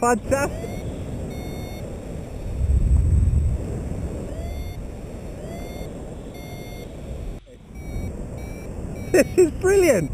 fantastic. This is brilliant.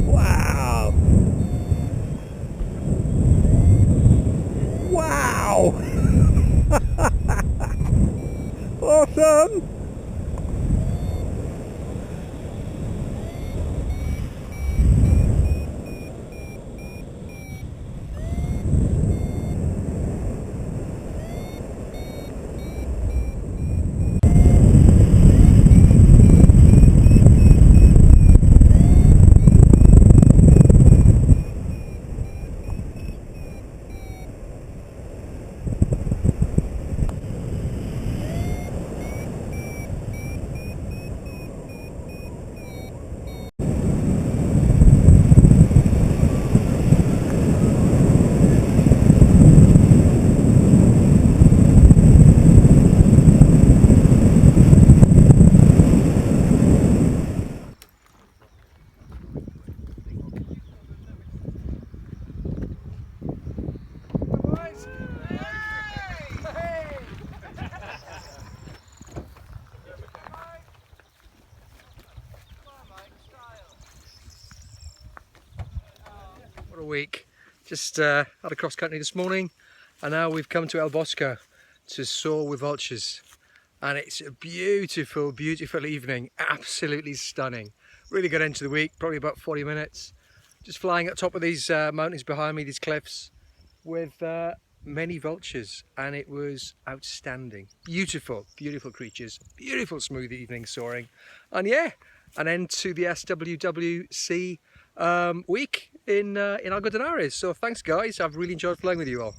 Wow. Wow. Awesome. What a week. Just had a cross country this morning and now we've come to El Bosque to soar with vultures, and it's a beautiful, beautiful evening. Absolutely stunning. Really good end to the week, probably about 40 minutes. Just flying at top of these mountains behind me, these cliffs, with many vultures, and it was outstanding. Beautiful, beautiful creatures, beautiful smooth evening soaring, and yeah, an end to the SWWC week in Algodonales. So thanks guys, I've really enjoyed flying with you all.